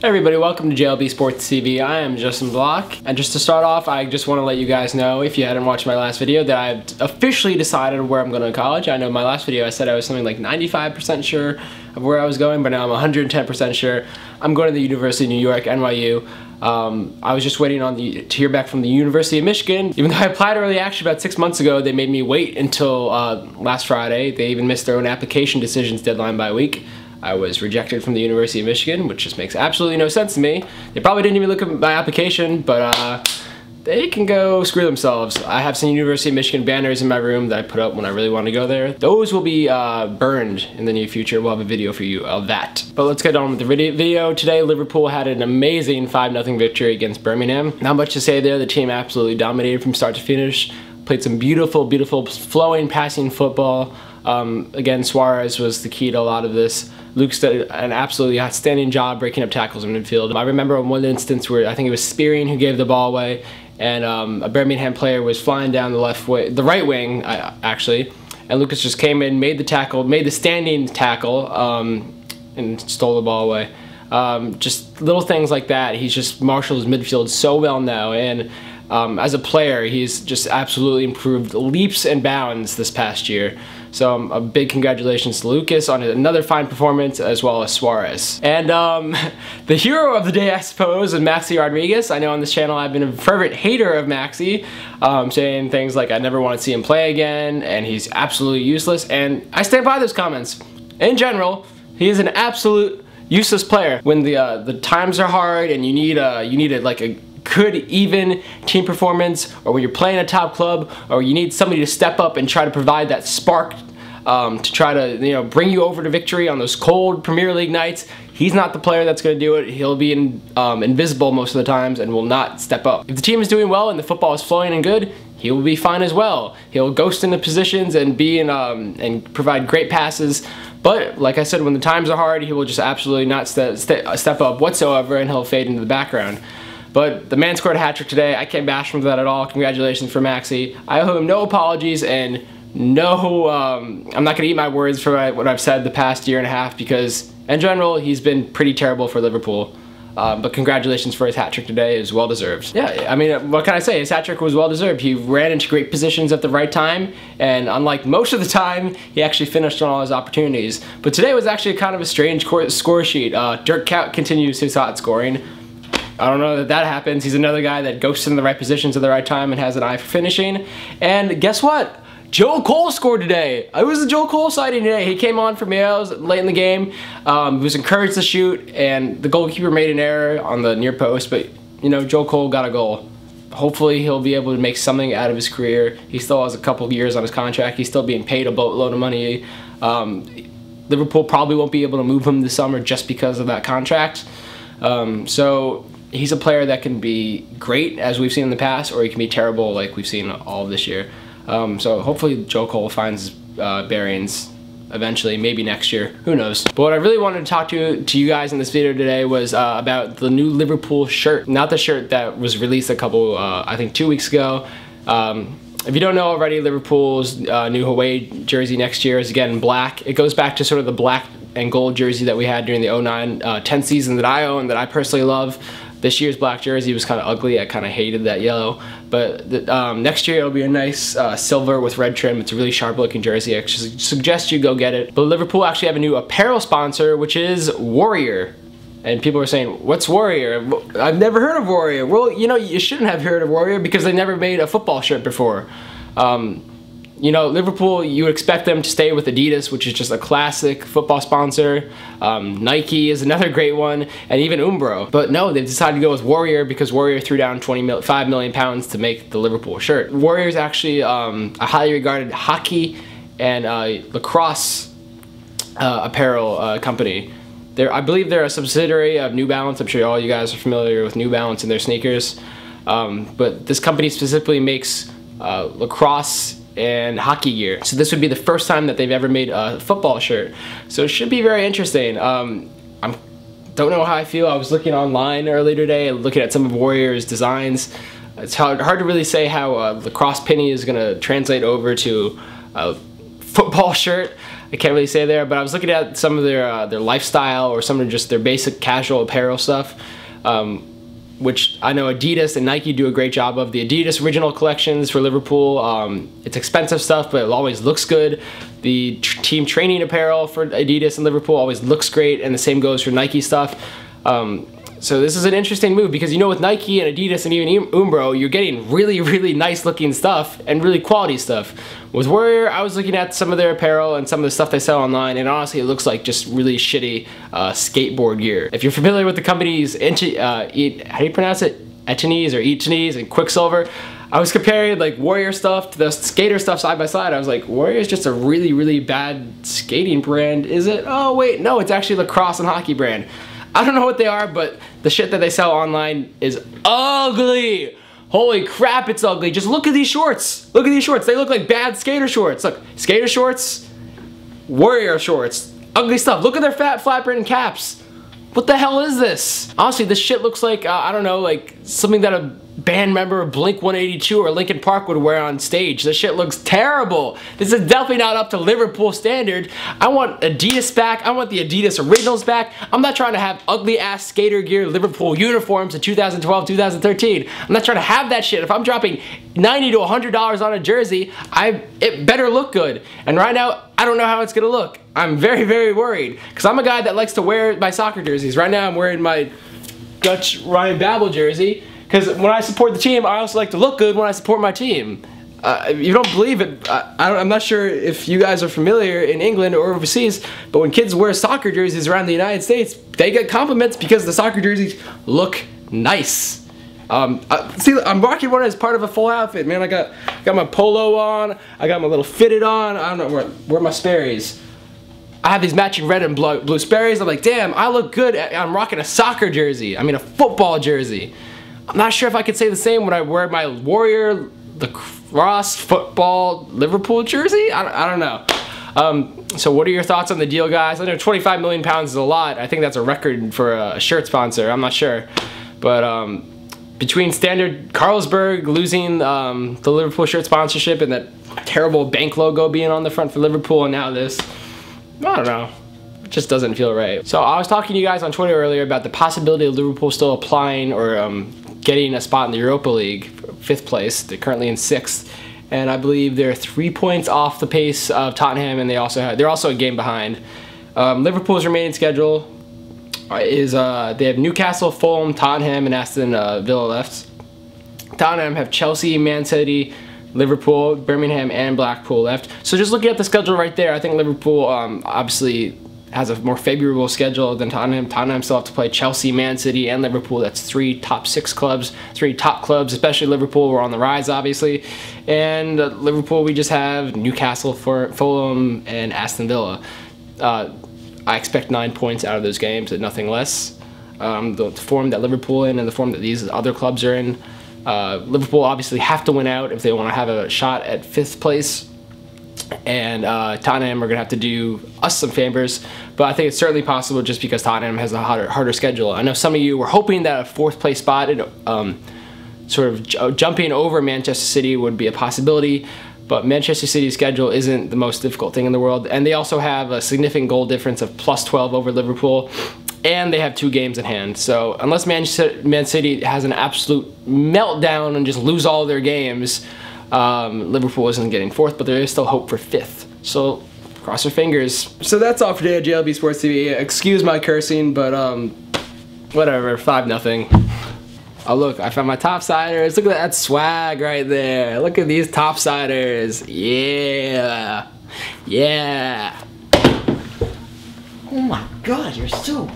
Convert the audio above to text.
Hey everybody, welcome to JLB Sports TV. I am Justin Block, and just to start off, I just want to let you guys know, if you hadn't watched my last video, that I've officially decided where I'm going to college. I know my last video I said I was something like 95% sure of where I was going, but now I'm 110% sure. I'm going to the University of New York, NYU. I was just waiting to hear back from the University of Michigan. Even though I applied early, actually about 6 months ago, they made me wait until last Friday. They even missed their own application decisions deadline by a week. I was rejected from the University of Michigan, which just makes absolutely no sense to me. They probably didn't even look at my application, but they can go screw themselves. I have some University of Michigan banners in my room that I put up when I really want to go there. Those will be burned in the near future. We'll have a video for you of that. But let's get on with the video. Today, Liverpool had an amazing 5-0 victory against Birmingham. Not much to say there. The team absolutely dominated from start to finish. Played some beautiful, beautiful flowing passing football. Again, Suarez was the key to a lot of this. Luke did an absolutely outstanding job breaking up tackles in midfield. I remember in one instance where I think it was Spearing who gave the ball away, and a Birmingham player was flying down the right wing, actually, and Lucas just came in, made the tackle, made the standing tackle, and stole the ball away. Just little things like that. He's just marshaled his midfield so well now, and as a player, he's just absolutely improved leaps and bounds this past year. So a big congratulations to Lucas on another fine performance, as well as Suarez. And the hero of the day, I suppose, is Maxi Rodriguez. I know on this channel I've been a fervent hater of Maxi, saying things like I never want to see him play again, and he's absolutely useless. And I stand by those comments. In general, he is an absolute useless player. When the times are hard and you need like a good even team performance, or when you're playing a top club, or you need somebody to step up and try to provide that spark to try to bring you over to victory on those cold Premier League nights, he's not the player that's going to do it. He'll be invisible most of the times and will not step up. If the team is doing well and the football is flowing and good, he will be fine as well. He'll ghost into positions and be in and provide great passes. But like I said, when the times are hard, he will just absolutely not step up whatsoever, and he'll fade into the background. But the man scored a hat trick today. I can't bash him for that at all. Congratulations for Maxi. I owe him no apologies, and no, I'm not going to eat my words for what I've said the past year and a half, because in general, he's been pretty terrible for Liverpool. But congratulations for his hat trick today. It was well deserved. Yeah, I mean, what can I say? His hat trick was well deserved. He ran into great positions at the right time, and unlike most of the time, he actually finished on all his opportunities. But today was actually kind of a strange score sheet. Dirk Kuyt continues his hot scoring. I don't know that happens. He's another guy that goes in the right positions at the right time and has an eye for finishing. And guess what? Joel Cole scored today. It was a Joel Cole sighting today. He came on for Mayo late in the game. He was encouraged to shoot, and the goalkeeper made an error on the near post, but Joel Cole got a goal. Hopefully he'll be able to make something out of his career. He still has a couple of years on his contract. He's still being paid a boatload of money. Liverpool probably won't be able to move him this summer just because of that contract. So he's a player that can be great, as we've seen in the past, or he can be terrible like we've seen all of this year. So hopefully Joe Cole finds his bearings eventually, maybe next year, who knows. But what I really wanted to talk to you guys in this video today was about the new Liverpool shirt. Not the shirt that was released a couple, I think 2 weeks ago. If you don't know already, Liverpool's new away jersey next year is again black. It goes back to sort of the black and gold jersey that we had during the 09-10 season that I own, that I personally love. This year's black jersey was kind of ugly. I kind of hated that yellow. But next year it'll be a nice silver with red trim. It's a really sharp looking jersey. I suggest you go get it. But Liverpool actually have a new apparel sponsor, which is Warrior. And people are saying, what's Warrior? I've never heard of Warrior. Well, you shouldn't have heard of Warrior because they never made a football shirt before. Liverpool, you would expect them to stay with Adidas, which is just a classic football sponsor. Nike is another great one, and even Umbro. But no, they've decided to go with Warrior because Warrior threw down 5 million pounds to make the Liverpool shirt. Warrior is actually a highly regarded hockey and lacrosse apparel company. I believe they're a subsidiary of New Balance. I'm sure all you guys are familiar with New Balance and their sneakers. But this company specifically makes lacrosse and hockey gear. So this would be the first time that they've ever made a football shirt. So it should be very interesting. I don't know how I feel. I was looking online earlier today and looking at some of Warrior's designs. It's hard to really say how lacrosse penny is going to translate over to a football shirt. I can't really say there, but I was looking at some of their lifestyle or some of just their basic casual apparel stuff, which I know Adidas and Nike do a great job of. The Adidas original collections for Liverpool, it's expensive stuff, but it always looks good. The team training apparel for Adidas and Liverpool always looks great, and the same goes for Nike stuff. So this is an interesting move because, you know, with Nike and Adidas and even Umbro, you're getting really, really nice looking stuff and really quality stuff. With Warrior, I was looking at some of their apparel and some of the stuff they sell online, and honestly it looks like just really shitty skateboard gear. If you're familiar with the companies, how do you pronounce it? Echenese or Echenese and Quicksilver, I was comparing like Warrior stuff to the skater stuff side by side. I was like, Warrior is just a really, really bad skating brand, is it? Oh wait, no, it's actually lacrosse and hockey brand. I don't know what they are, but the shit that they sell online is ugly. Holy crap, it's ugly. Just look at these shorts. Look at these shorts. They look like bad skater shorts. Look, skater shorts, Warrior shorts. Ugly stuff. Look at their flat brim caps. What the hell is this? Honestly, this shit looks like, I don't know, like something that a band member of Blink-182 or Linkin Park would wear on stage. This shit looks terrible. This is definitely not up to Liverpool standard. I want Adidas back. I want the Adidas originals back. I'm not trying to have ugly ass skater gear Liverpool uniforms in 2012, 2013. I'm not trying to have that shit. If I'm dropping $90 to $100 on a jersey, it better look good. And right now, I don't know how it's gonna look. I'm very, very worried because I'm a guy that likes to wear my soccer jerseys. Right now, I'm wearing my Dutch Ryan Babel jersey. Because when I support the team, I also like to look good when I support my team. You don't believe it, I'm not sure if you guys are familiar in England or overseas, but when kids wear soccer jerseys around the United States, they get compliments because the soccer jerseys look nice. See, I'm rocking one as part of a full outfit, man. I got my polo on, I got my little fitted on, I don't know, where are my Sperry's? I have these matching red and blue Sperry's. I'm like, damn, I look good. I'm rocking a soccer jersey. I mean, a football jersey. I'm not sure if I could say the same when I wear my Warrior, lacrosse, football, Liverpool jersey. I don't know. So what are your thoughts on the deal, guys? I know 25 million pounds is a lot. I think that's a record for a shirt sponsor. I'm not sure. But between Standard Carlsberg losing the Liverpool shirt sponsorship and that terrible bank logo being on the front for Liverpool and now this, I don't know. It just doesn't feel right. So I was talking to you guys on Twitter earlier about the possibility of Liverpool still applying or getting a spot in the Europa League, 5th place. They're currently in 6th, and I believe they're 3 points off the pace of Tottenham, and they're also a game behind. Liverpool's remaining schedule is they have Newcastle, Fulham, Tottenham, and Aston Villa left. Tottenham have Chelsea, Man City, Liverpool, Birmingham, and Blackpool left. So just looking at the schedule right there, I think Liverpool obviously has a more favorable schedule than Tottenham. Tottenham still have to play Chelsea, Man City, and Liverpool. That's 3 top 6 clubs, 3 top clubs, especially Liverpool. We're on the rise, obviously. And Liverpool, we just have Newcastle, Fulham, and Aston Villa. I expect 9 points out of those games and nothing less. The form that Liverpool in and the form that these other clubs are in. Liverpool obviously have to win out if they want to have a shot at 5th place. And Tottenham are going to have to do us some favors, but I think it's certainly possible just because Tottenham has a harder schedule. I know some of you were hoping that a 4th place spot, sort of jumping over Manchester City would be a possibility, but Manchester City's schedule isn't the most difficult thing in the world, and they also have a significant goal difference of +12 over Liverpool, and they have 2 games in hand. So unless Man City has an absolute meltdown and just lose all their games, Liverpool isn't getting 4th, but there is still hope for 5th. So cross your fingers. So that's all for today at JLB Sports TV. Excuse my cursing, but whatever, 5-0. Oh look, I found my topsiders. Look at that swag right there. Look at these topsiders. Yeah. Yeah. Oh my god, you're so